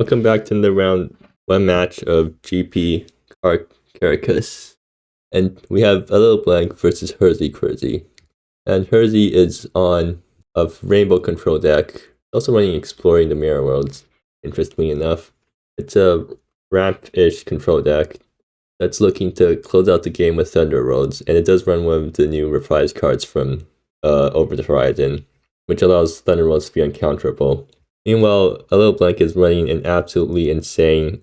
Welcome back to the round 1 match of GP Caracas. And we have ALittleBlank versus HerziQuerzi. And Herzi is on a rainbow control deck, also running Exploring the Mirror Worlds, interestingly enough. It's a ramp-ish control deck that's looking to close out the game with Thunder Roads, and it does run one of the new reprise cards from Over the Horizon, which allows Thunder Roads to be uncounterable. Meanwhile, ALittleBlank is running an absolutely insane,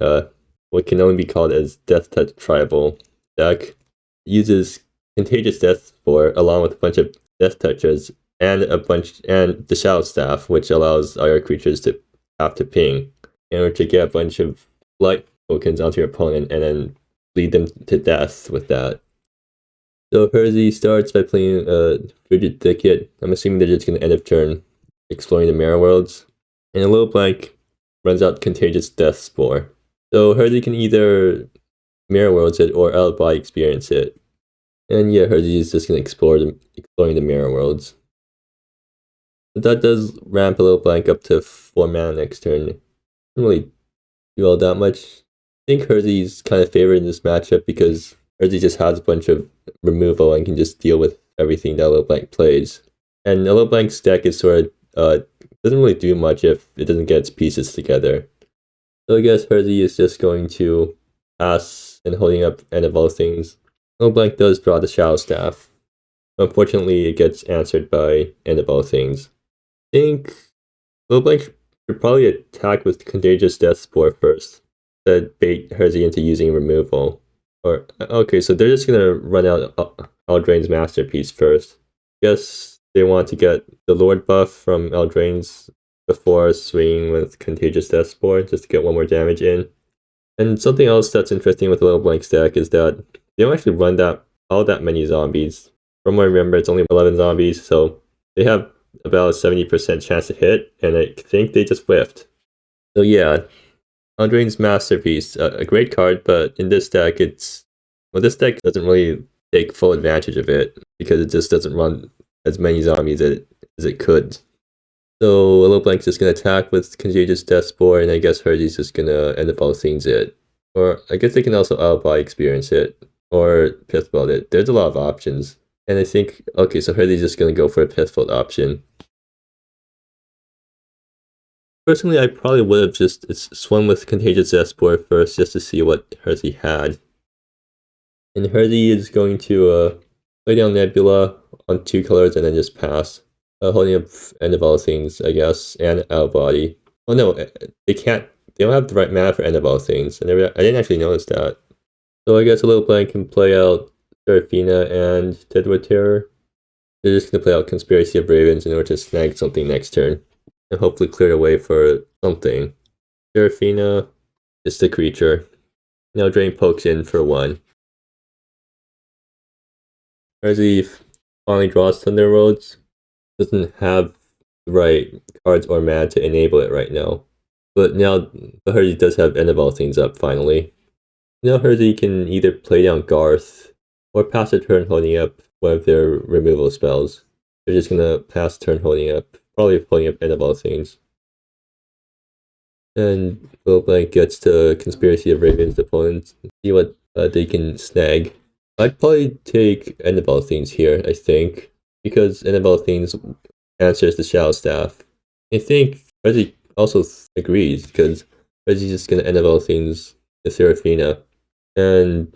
what can only be called as Deathtouch tribal deck. It uses Contagious Death Spore along with a bunch of Deathtouches and the Shadow Staff, which allows our creatures to have to ping in order to get a bunch of light tokens onto your opponent and then lead them to death with that. So Herzi starts by playing a Frigid Thicket. I'm assuming they're just going to end of turn Exploring the Mirror Worlds. And ALittleBlank runs out Contagious Death Spore. So Herzi can either Mirror Worlds it or out of body experience it. And yeah, Herzi is just going to exploring the Mirror Worlds. But that does ramp ALittleBlank up to 4 mana next turn. Doesn't really do all that much. I think Herzi's kind of favored in this matchup because Herzi just has a bunch of removal and can just deal with everything that ALittleBlank plays. And ALittleBlank's deck is sort of doesn't really do much if it doesn't get its pieces together. So I guess Herzi is just going to pass and holding up End of All Things. ALittleBlank does draw the Shadow Staff. Unfortunately, it gets answered by End of All Things. I think ALittleBlank should probably attack with Contagious Death Spore first to bait Herzi into using removal. Okay, so they're just gonna run out Eldraine's Masterpiece first. Guess they want to get the Lord buff from Eldraine's before swinging with Contagious Death Spore, just to get one more damage in. And something else that's interesting with ALittleBlank's deck is that they don't actually run all that many zombies. From what I remember, it's only 11 zombies, so they have about a 70% chance to hit, and I think they just whiffed. So yeah, Eldraine's Masterpiece, a great card, but in this deck, this deck doesn't really take full advantage of it, because it just doesn't run as many zombies as it could. So ALittleBlank's just going to attack with Contagious Death Spore, and I guess Herzi's just going to End of All Things it. Or I guess they can also out of body experience it, or Pithfold it. There's a lot of options. And I think, okay, so Herzi's just going to go for a Pithfold option. Personally, I probably would have just swung with Contagious Death Spore first, just to see what Herzi had. And Herzi is going to play down Nebula on 2 colors and then just pass. Holding up End of All Things, I guess, and out of body. Oh no, they don't have the right mana for End of All Things. I didn't actually notice that. So I guess ALittleBlank can play out Seraphina and Deadwood Terror. They're just going to play out Conspiracy of Ravens in order to snag something next turn. And hopefully clear the way for something. Seraphina, just a creature. Now Drain pokes in for 1. Herzi finally draws Thunder Roads. Doesn't have the right cards or mana to enable it right now. But now Herzi does have End of All Things up finally. Now Herzi can either play down Garth or pass a turn holding up one of their removal spells. They're just gonna pass turn holding up, probably holding up End of All Things. And ALittleBlank gets to Conspiracy of Ravens' opponents, see what they can snag. I'd probably take End of All Things here, I think, because End of All Things answers the Shadow Staff. I think Herzi also agrees, because Herzi's just going to End of All Things the Seraphina. And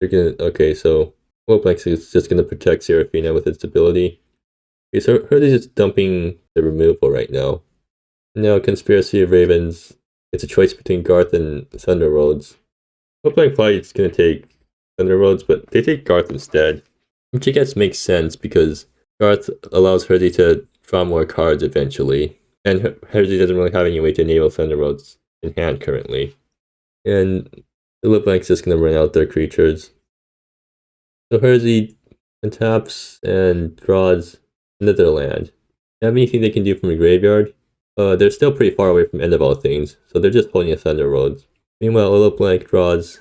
they're going to, okay, so ALittleBlank is just going to protect Seraphina with its ability. Okay, so Herzi's just dumping the removal right now. Now Conspiracy of Ravens, it's a choice between Garth and Thunder Roads. ALittleBlank probably is going to take Thunder Roads, but they take Garth instead. Which I guess makes sense because Garth allows Herzi to draw more cards eventually, and Herzi doesn't really have any way to enable Thunder Roads in hand currently. And ALittleBlank's just going to run out their creatures. So Herzi taps and draws another land. Have anything they can do from the graveyard? They're still pretty far away from End of All Things, so they're just holding a Thunder Roads. Meanwhile, ALittleBlank draws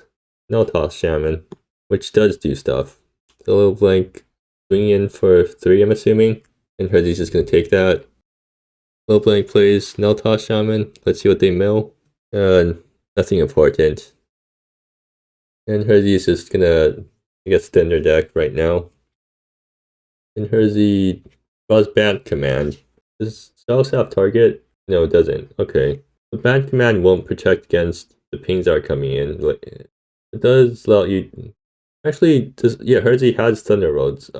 Nulltoss Shaman, which does do stuff. So ALittleBlank swinging in for 3, I'm assuming, and Herzi's just going to take that. ALittleBlank plays Nulltoss Shaman. Let's see what they mill. Nothing important. And Herzi is just gonna, I guess, standard deck right now. And Herzi draws Band Command. Does Stealth have target? No, it doesn't. Okay. The Band Command won't protect against the pings that are coming in. It does allow you... Actually, yeah, Herzi has Thunder Roads.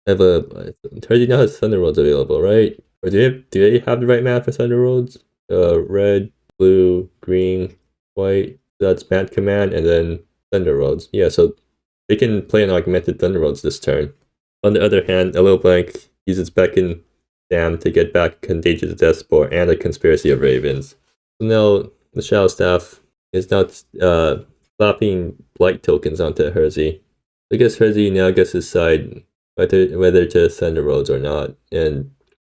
Herzi now has Thunder Roads available, right? Or do they have the right map for Thunder Roads? Red, blue, green, white. That's Band Command, and then Thunder Roads. Yeah, so they can play an augmented Thunder Roads this turn. On the other hand, ALittleBlank uses Beckon Dam to get back Contagious Death Spore and a Conspiracy of Ravens. So now the Shadow Staff is now slapping Blight tokens onto Herzi. I guess Herzi now gets to decide whether to Thunder Roads or not, and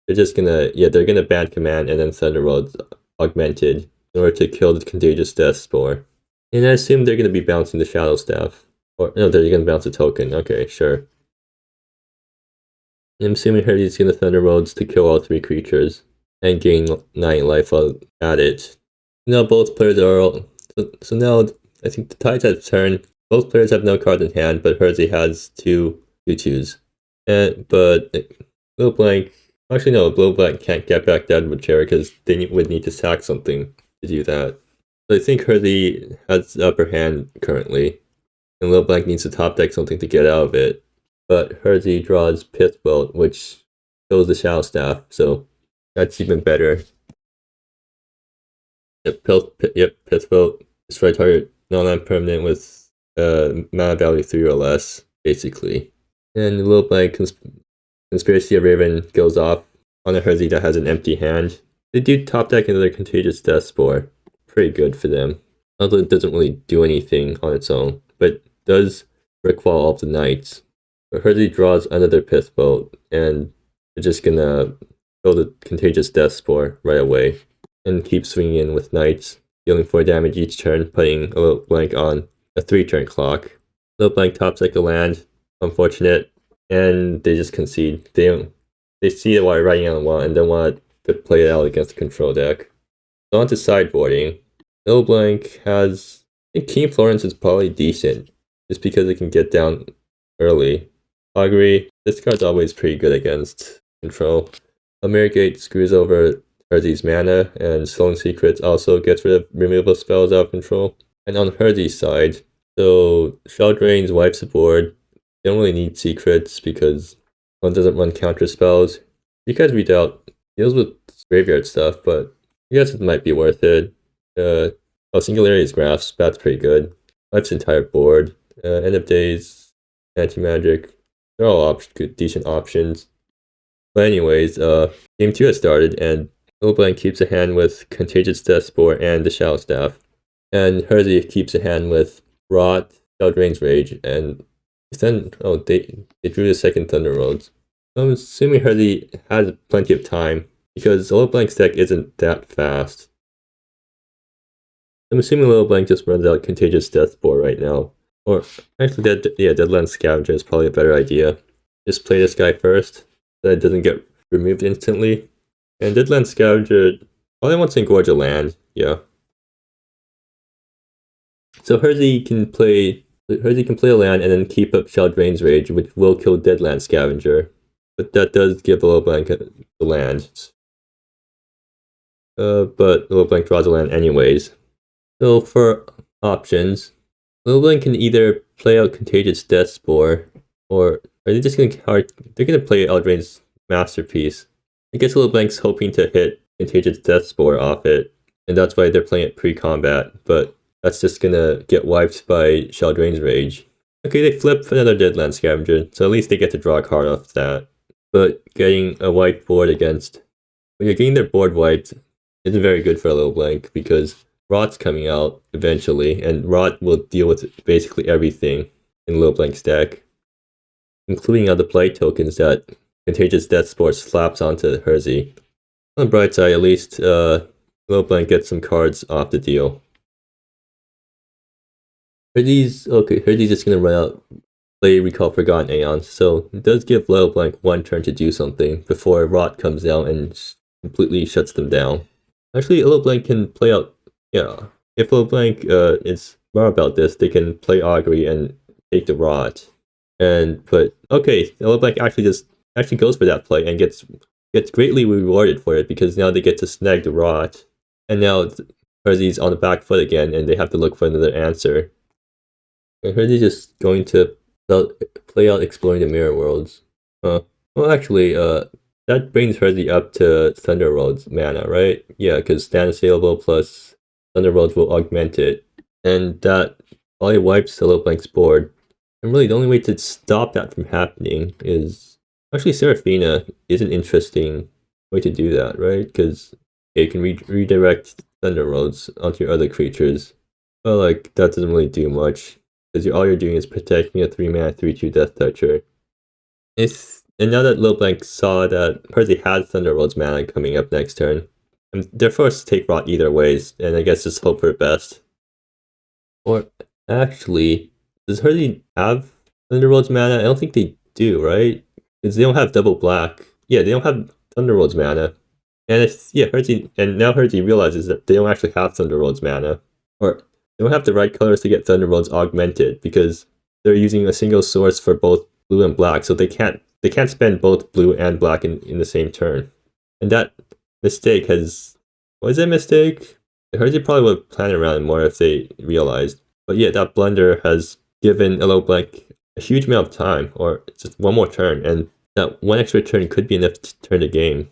they're just gonna they're gonna Band Command and then Thunder Roads augmented in order to kill the Contagious Death Spore. And I assume they're gonna be bouncing the Shadow Staff, or no, they're gonna bounce a token. Okay, sure. I'm assuming Herzi's gonna Thunder Roads to kill all 3 creatures and gain 9 life while at it. Now both players are all... So now I think the tide's at turn. Both players have no card in hand, but Herzi has 2 2/2s. But ALittleBlank... Actually no, ALittleBlank can't get back that with chair because they would need to sack something to do that. So I think Herzi has the upper hand currently, and ALittleBlank needs to top deck something to get out of it. But Herzi draws Pithbolt, which kills the Shadow Staff, so that's even better. Yep, Pithbolt. Destroy target non-land permanent with mana value 3 or less, basically. And ALittleBlank Conspiracy of Raven goes off on a Herzi that has an empty hand. They do top deck another Contagious Death Spore. Pretty good for them. Although it doesn't really do anything on its own, but does Rickwall all of the Knights. But Herzi draws another Pithbolt, and they're just gonna kill the Contagious Death Spore right away, and keep swinging in with Knights, dealing 4 damage each turn, putting ALittleBlank on a 3-turn clock. ALittleBlank tops like a land, unfortunate, and they just concede. They see it while riding on the wall and don't want to play it out against the control deck. So on to sideboarding. ALittleBlank has... I think King Florence is probably decent, just because it can get down early. Augury, this card's always pretty good against control. Mirrorgate screws over Herzi's mana, and Stolen Secrets also gets rid of removable spells out of control. And on Herzi's side, so Shell Drains wipes the board. They don't really need secrets because one doesn't run counter spells. You guys read out deals with graveyard stuff, but I guess it might be worth it. Singularity's Graphs, that's pretty good. Wipes the entire board. End of Days, Anti-Magic, they're all good, decent options. But anyways, game 2 has started, and ALittleBlank keeps a hand with Contagious Death Spore and the Shadow Staff. And Herzi keeps a hand with Rot, Eldraine's Rage, and then, they drew the second Thunder Roads. I'm assuming Herzi has plenty of time, because ALittleBlank's deck isn't that fast. I'm assuming ALittleBlank just runs out Contagious Death Spore right now. Or, actually, Deadland Scavenger is probably a better idea. Just play this guy first, so it doesn't get removed instantly. And Deadland Scavenger, all I want to engorge a land, yeah. So Herzi can play a land and then keep up Sheldrain's Rage, which will kill Deadland Scavenger. But that does give ALittleBlank the land. But ALittleBlank draws a land anyways. So for options, ALittleBlank can either play out Contagious Death Spore, or are they just gonna they're gonna play Eldraine's Masterpiece. I guess ALittleBlank's hoping to hit Contagious Death Spore off it, and that's why they're playing it pre-combat, but that's just gonna get wiped by Sheldrain's Rage. Okay, they flip another Deadland Scavenger, so at least they get to draw a card off that. But getting a white board against... When you're getting their board wiped, isn't very good for ALittleBlank, because Rot's coming out eventually, and Rot will deal with basically everything in ALittleBlank's deck, including all the Blight tokens that Contagious Death Spore slaps onto Herzi. On the bright side, at least ALittleBlank gets some cards off the deal. Herzi's just gonna run out, play Recall Forgotten Aeons, so it does give ALittleBlank one turn to do something before Rot comes out and completely shuts them down. Actually, ALittleBlank can play out Yeah. If ALittleBlank is smart about this, they can play Augury and take the rot. But okay, ALittleBlank actually goes for that play and gets greatly rewarded for it because now they get to snag the rot. And now Herzi's on the back foot again and they have to look for another answer. And Herzi's just going to play out exploring the mirror worlds. Well actually, that brings Herzi up to Thunder World's mana, right? Yeah, because stand saleable plus Thunder Worlds will augment it. And that probably wipes the ALittleBlank's board. And really the only way to stop that from happening is actually Seraphina is an interesting way to do that, right? Because it can redirect Thunder Worlds onto your other creatures. But like that doesn't really do much. Because all you're doing is protecting a 3-mana 3/2 Deathtoucher. And now that ALittleBlank saw that Herzi had Thunder World's mana coming up next turn, and they're forced to take rot either ways, and I guess just hope for the best. Or actually, does Herzi have Thunder World's mana? I don't think they do, right? Because they don't have double black. Yeah, they don't have Thunder World's mana. And now Herzi realizes that they don't actually have Thunder World's mana. Or they don't have the right colors to get Thunder Worlds augmented because they're using a single source for both blue and black, so they can't spend both blue and black in the same turn. And that mistake was it a mistake? Herzi probably would have planned around it more if they realized. But yeah, that blunder has given ALittleBlank a huge amount of time, or just one more turn, and that one extra turn could be enough to turn the game.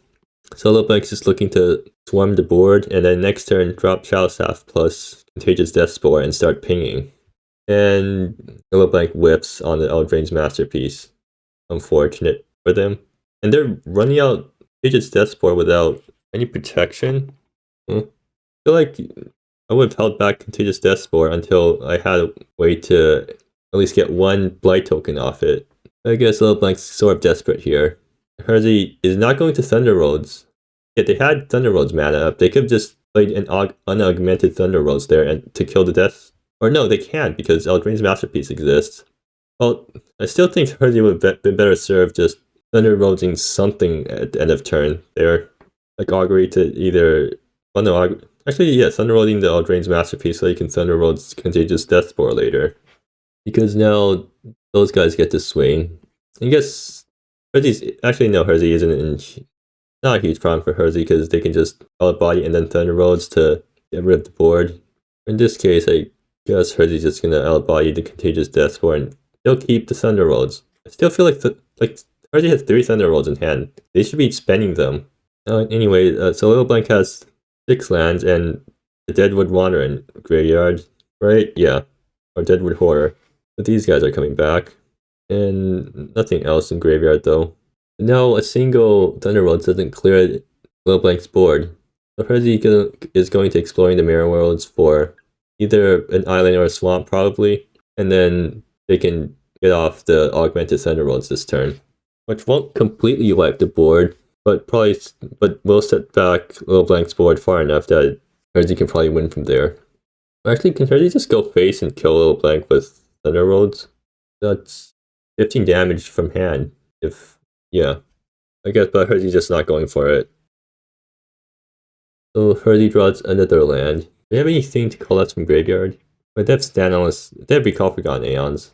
So ALittleBlank's just looking to swarm the board, and then next turn drop Shadow Staff plus Contagious Death Spore and start pinging. And ALittleBlank whips on the Eldraine's Masterpiece. Unfortunate for them. And they're running out Contagious Death Spore without any protection. I feel like I would have held back Contagious Death Spore until I had a way to at least get one Blight token off it. I guess ALittleBlank's sort of desperate here. Herzi is not going to Thunder Worlds. If they had Thunder Worlds mana up, they could have just played an unaugmented Thunder Worlds there and to kill the death. Or no, they can't because Eldraine's Masterpiece exists. Well, I still think Herzi would have been better served just Thunder Worldsing something at the end of turn there. Like Augury to either... Well, no, actually, yeah, Thunder Worlding the Eldraine's Masterpiece so you can Thunder World's Contagious Death Spore later. Because now those guys get to swing. I guess Herzi isn't not a huge problem for Herzi because they can just Out Body and then Thunder Worlds to get rid of the board. In this case, I guess Herzi's just gonna Out Body the Contagious Death Spore and they'll keep the Thunder Worlds. I still feel like Herzi has 3 Thunder Worlds in hand. They should be spending them. Anyway, so ALittleBlank has 6 lands and the Deadwood Wanderer in graveyard, right? Yeah, or Deadwood Horror. But these guys are coming back. And nothing else in graveyard though. Now a single Thunder Worlds doesn't clear ALittleBlank's board. So Herzi is going to exploring the mirror worlds for either an island or a swamp probably. And then they can get off the augmented Thunder Worlds this turn. Which won't completely wipe the board, but will set back ALittleBlank's board far enough that Herzi can probably win from there. Actually, can Herzi just go face and kill ALittleBlank with Thunder Worlds? That's 15 damage from hand. I guess, but Herzi's just not going for it. So Herzi draws another land. Do they have anything to call us from graveyard? But they have standalone. They have Recall Forgotten Aeons.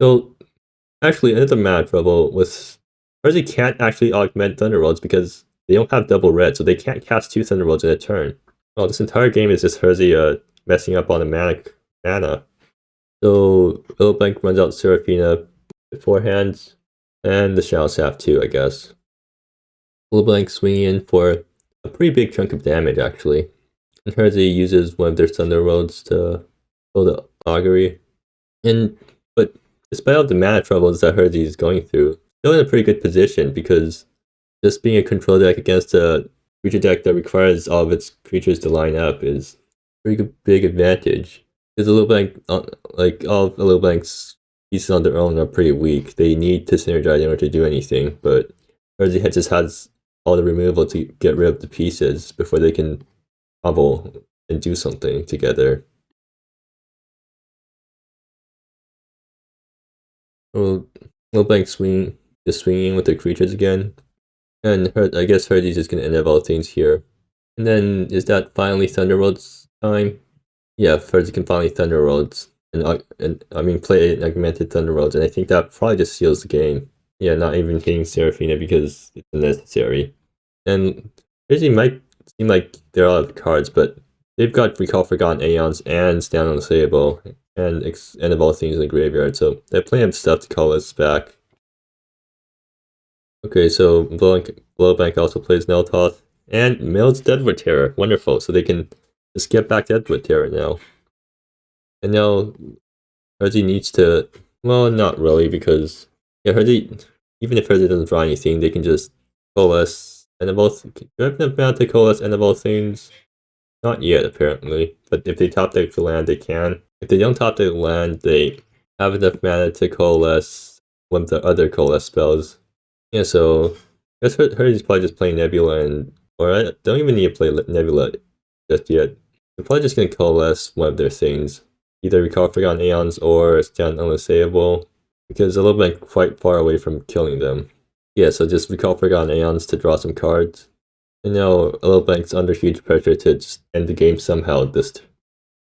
So actually, another mana trouble with Herzi can't actually augment Thunder Worlds because they don't have double red, so they can't cast 2 Thunder Worlds in a turn. Well, this entire game is just Herzi messing up on the mana. So ALittleBlank runs out Seraphina beforehand, and the Shadow Staff too, I guess. ALittleBlank swinging in for a pretty big chunk of damage actually. And Herzi uses one of their Thunder Worlds to kill the Augury. But despite all the mana troubles that Herzi is going through, still in a pretty good position because just being a control deck against a creature deck that requires all of its creatures to line up is a pretty big advantage. Because ALittleBlank, all of ALittleBlank's pieces on their own are pretty weak. They need to synergize in order to do anything, but Herzi just has all the removal to get rid of the pieces before they can hobble and do something together. Well, ALittleBlank swinging with the creatures again. And I guess Herzi's just going to end up all things here. And then, is that finally Thunder Worlds time, yeah, Herzi can finally Thunder Roads. And I mean, play an augmented Thunder Roads, and I think that probably just seals the game. Yeah, not even hitting Seraphina because it's unnecessary. And Herzi might seem like they're out of cards, but they've got Recall Forgotten Aeons and Stand on the Sable and End of All Things in the Graveyard, so they have plenty of stuff to call us back. Okay, so Blowbank also plays Neltoth and Mills Deadwood Terror. Wonderful, so they can just get back Deadwood Terror now. And now Herzi needs to, well, not really, because yeah, Herzi, even if Herzi doesn't draw anything, they can just coalesce End of All Things. Do I have enough mana to coalesce End of All Things? Not yet, apparently. But if they top deck the land, they can. If they don't top deck the land, they have enough mana to coalesce one of the other coalesce spells. Yeah, so I guess Herzi's probably just playing Nebula, or I don't even need to play Nebula just yet. They're probably just going to coalesce one of their things. Either Recall Forgotten Aeons or Stand Unassailable, because they're a little bit quite far away from killing them. Yeah, so just Recall Forgotten Aeons to draw some cards. And now ALittleBlank's under huge pressure to just end the game somehow this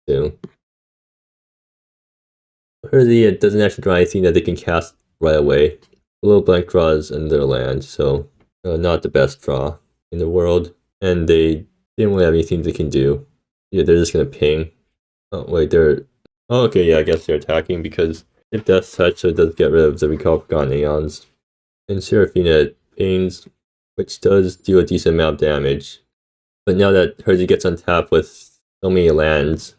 soon. Herzi, it doesn't actually draw anything that they can cast right away. ALittleBlank draws in their land, so not the best draw in the world. And they didn't really have anything they can do. Yeah, they're just gonna ping. Oh wait, they're... Oh, okay, yeah, I guess they're attacking because if Deathtouch, so it does get rid of the Recall Forgotten Aeons. And Seraphina pings, which does do a decent amount of damage. But now that Herzi gets untapped with so many lands,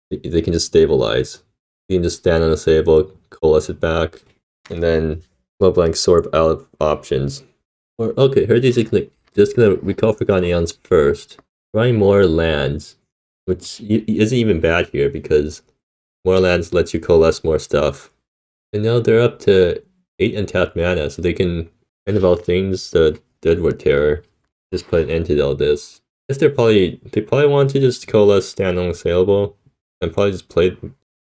they can just stabilize. You can just stand on the Sable, coalesce it back, and then ALittleBlank sort out of options. Or okay, Herzi's just gonna Recall Forgotten Aeons first, drawing more lands, which isn't even bad here because more lands lets you coalesce more stuff. And now they're up to 8 untapped mana, so they can End of All Things, the Deadwood Terror, just put an end to all this. I guess they probably want to just coalesce Stand Unassailable and probably just play,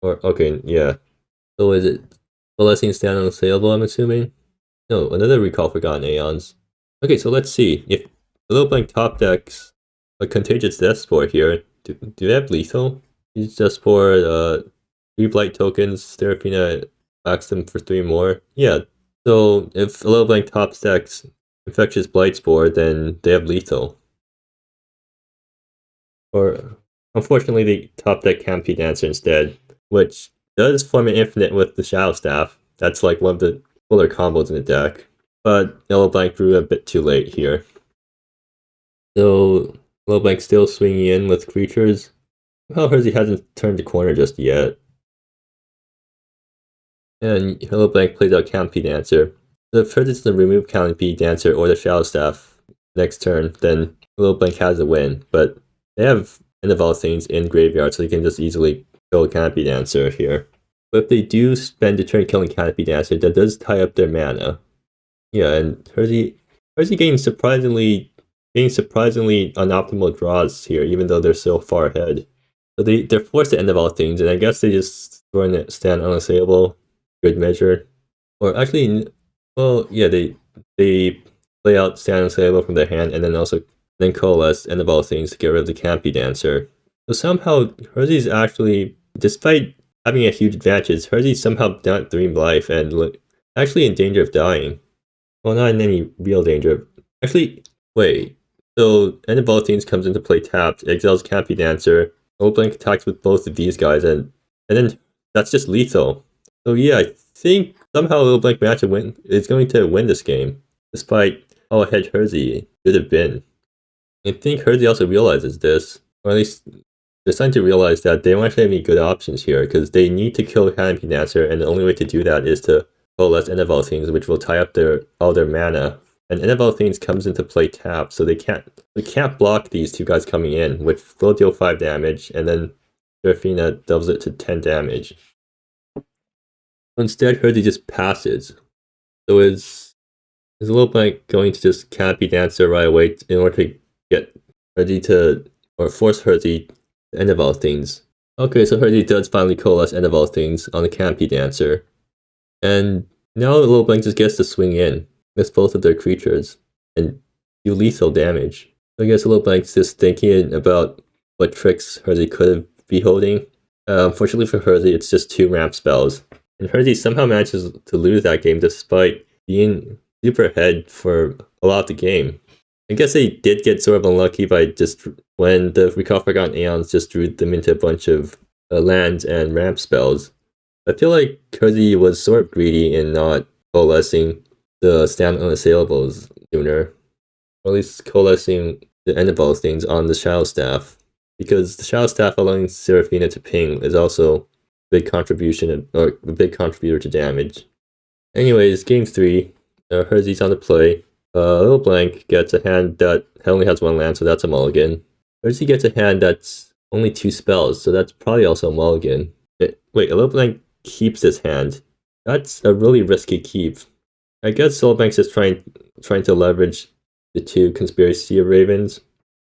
or okay, yeah. So is it coalescing Stand Unassailable, I'm assuming? No, another Recall Forgotten Aeons. Okay, so let's see. If ALittleBlank top decks a Contagious Death Spore here, do they have lethal? It's just for 3 blight tokens, Seraphina backs them for 3 more. Yeah, so if ALittleBlank top decks Infectious Blight Spore, then they have lethal. Or unfortunately, they top deck Campy Dancer instead, which does form an infinite with the Shadow Staff. That's like one of the fuller combos in the deck. But ALittleBlank drew a bit too late here. So ALittleBlank still swinging in with creatures. Well, Herzi hasn't turned the corner just yet. And ALittleBlank plays out Campy Dancer. So if Herzi's to remove Campy Dancer or the Shadow Staff next turn, then ALittleBlank has a win. But they have End of All Things in graveyard, so they can just easily kill Canopy Dancer here. But if they do spend a turn killing Canopy Dancer, that does tie up their mana. Yeah, and Herzi getting surprisingly unoptimal draws here, even though they're so far ahead. So they're forced to End of All Things, and I guess they just throw in a Stand Unassailable, good measure. Or actually, well, yeah, they play out Stand Unassailable from their hand, and then coalesce End of All Things to get rid of the Campy Dancer. So somehow Herzi's actually, despite having a huge advantage, Herzi's somehow down at 3 life and actually in danger of dying. Well, not in any real danger. Actually, wait. So End of All Things comes into play tapped, exiles Campy Dancer, ALittleBlank attacks with both of these guys, and then that's just lethal. So yeah, I think somehow ALittleBlank matchup is going to win this game, despite how ahead Herzi should have been. I think Herzi also realizes this, or at least they're starting to realize that they don't actually have any good options here, because they need to kill Canopy Dancer, and the only way to do that is to coalesce End of All Things, which will tie up all their mana. And End of All Things comes into play tapped, so they can't block these 2 guys coming in, which will deal 5 damage, and then Seraphina doubles it to 10 damage. Instead, Herzi just passes. So is ALittleBlank going to just Canopy Dancer right away in order to get Herzi to, or force Herzi to End of All Things? Okay, so Herzi does finally coalesce End of All Things on the Campy Dancer. And now ALittleBlank just gets to swing in with both of their creatures and do lethal damage. So I guess ALittleBlank's just thinking about what tricks Herzi could be holding. Unfortunately for Herzi, it's just 2 ramp spells. And Herzi somehow manages to lose that game despite being super ahead for a lot of the game. I guess they did get sort of unlucky by just when the Recall Forgotten Aeons just drew them into a bunch of lands and ramp spells. I feel like Herzi was sort of greedy in not coalescing the stand unassailables sooner. Or at least coalescing the end of all things on the Shadow Staff. Because the Shadow Staff allowing Seraphina to ping is also a big contribution, or a big contributor to damage. Anyways, game 3, Herzi's on the play. ALittleBlank gets a hand that only has 1 land, so that's a mulligan. Herzi gets a hand that's only 2 spells, so that's probably also a mulligan. Wait, ALittleBlank keeps this hand. That's a really risky keep. I guess ALittleBlank's just trying to leverage the 2 Conspiracy of Ravens.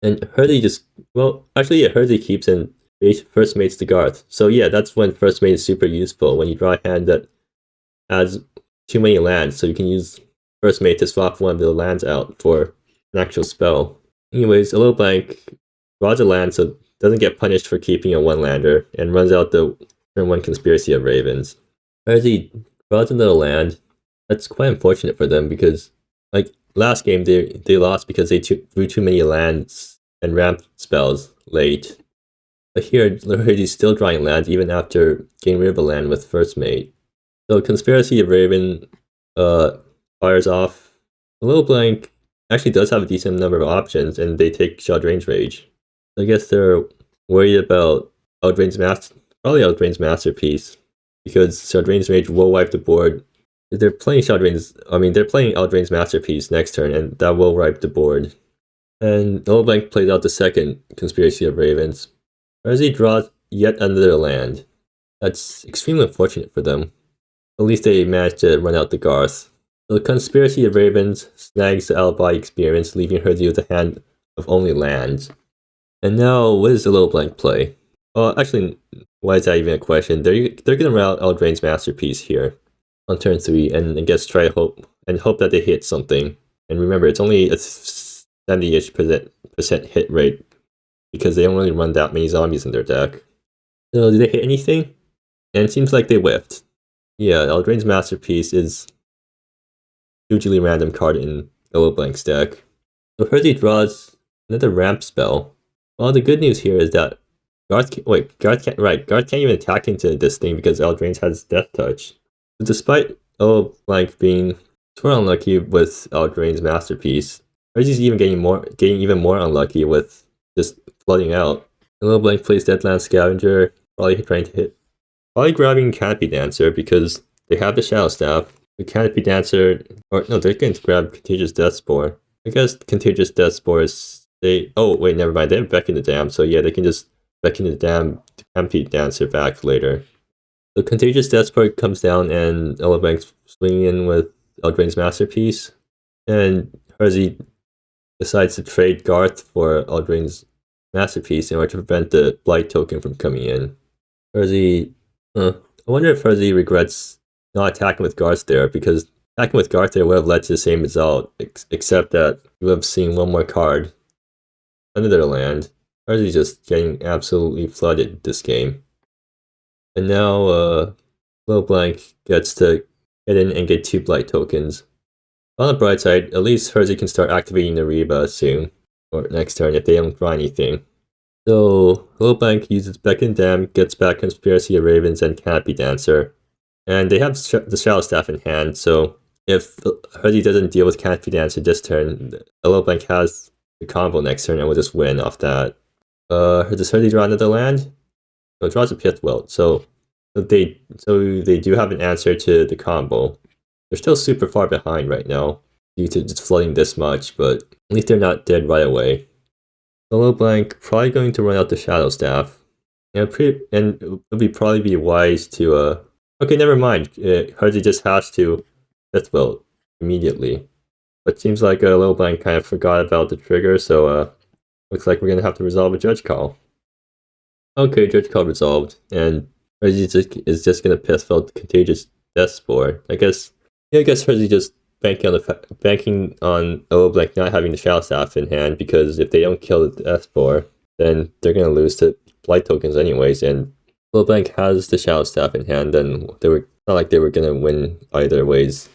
And Herzi just, well, actually, yeah, Herzi keeps and first mates the Garth. So yeah, that's when first mate is super useful, when you draw a hand that has too many lands, so you can use first mate to swap one of the lands out for an actual spell. Anyways, ALittleBlank draws a land so it doesn't get punished for keeping a 1-lander, and runs out the turn 1 Conspiracy of Ravens. Herzi draws another land. That's quite unfortunate for them because, like, last game they lost because they drew too many lands and ramp spells late. But here, Herzi's still drawing lands even after getting rid of a land with first mate. So Conspiracy of Raven fires off. ALittleBlank actually does have a decent number of options, and they take Shaldrain's Rage. So I guess they're worried about probably Eldraine's Masterpiece, because Shaldrain's Rage will wipe the board. They're playing Eldraine's Masterpiece next turn, and that will wipe the board. And ALittleBlank plays out the second Conspiracy of Ravens. Herzi draws yet another land. That's extremely unfortunate for them. At least they managed to run out the Garth. So the Conspiracy of Ravens snags the Alibi experience, leaving Herzi with a hand of only lands. And now, what does ALittleBlank play? Well, actually, why is that even a question? They're gonna run out Eldraine's Masterpiece here on turn 3, and I guess try hope that they hit something. And remember, it's only a 70-ish% hit rate because they don't really run that many zombies in their deck. So did they hit anything? And it seems like they whiffed. Yeah, Eldraine's Masterpiece is a hugely random card in ALittleBlank's deck. So Herzi draws another ramp spell. Well, the good news here is that Garth can't even attack into this thing because Eldraine has Deathtouch. So despite ALittleBlank being sort of unlucky with Eldraine's Masterpiece, Herzi's getting even more unlucky with just flooding out. ALittleBlank plays Deadland Scavenger, probably grabbing Canopy Dancer because they have the Shadow Staff. The Canopy Dancer, they're going to grab Contagious Death Spore. I guess Contagious Death Spore is never mind. They have Beck in the Dam, so yeah, they can just Beck in the Dam to Canopy Dancer back later. So Contagious Death Spore comes down, and ALittleBlank's swinging in with Eldraine's Masterpiece, and Herzi decides to trade Garth for Eldraine's Masterpiece in order to prevent the Blight token from coming in. Herzi, I wonder if Herzi regrets not attacking with Garth there, because attacking with Garth there would have led to the same result, except that we would have seen one more card under their land. Herzi's just getting absolutely flooded this game. And now, ALittleBlank gets to get in and get 2 Blight tokens. On the bright side, at least Herzi can start activating the Reba soon, or next turn if they don't draw anything. So, ALittleBlank uses Beck and Dam, gets back Conspiracy of Ravens and Canopy Dancer. And they have the Shadow Staff in hand, so if Herzi doesn't deal with Canopy Dancer this turn, ALittleBlank has the combo next turn and will just win off that. Does Herzi draw another land? No, it draws a Pithwelt, so they do have an answer to the combo. They're still super far behind right now due to just flooding this much, but at least they're not dead right away. ALittleBlank probably going to run out the Shadow Staff, and it would probably be wise to okay, never mind. Herzi just has to Pithwelt immediately, but seems like ALittleBlank kind of forgot about the trigger, so looks like we're gonna have to resolve a Judge Call. Okay, Judge Call resolved, and Herzi is just gonna Pithwelt Contagious Death Spore. I guess Herzi just banking on ALittleBlank not having the Shadow Staff in hand, because if they don't kill the Death Spore, then they're gonna lose to Blight tokens anyways, and ALittleBlank has the Shadow Staff in hand, and they were not like they were gonna win either ways.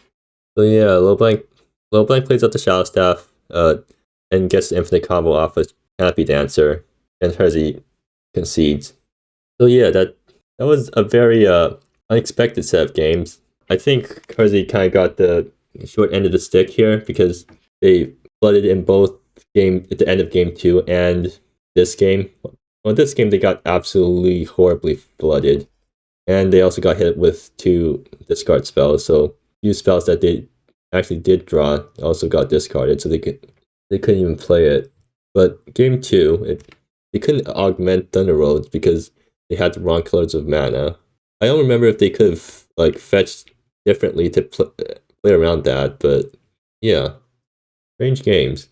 So yeah, ALittleBlank plays up the Shadow Staff, and gets the infinite combo off of Canopy Dancer, and Herzi concedes. So yeah, that was a very unexpected set of games. I think Herzi kind of got the short end of the stick here because they flooded in both game at the end of game 2 and this game. Well, this game they got absolutely horribly flooded, and they also got hit with 2 discard spells. So few spells that they actually did draw also got discarded, so they couldn't even play it. But game 2, they couldn't augment Thunder Roads because they had the wrong colors of mana. I don't remember if they could have like fetched differently to play around that, but yeah, strange games.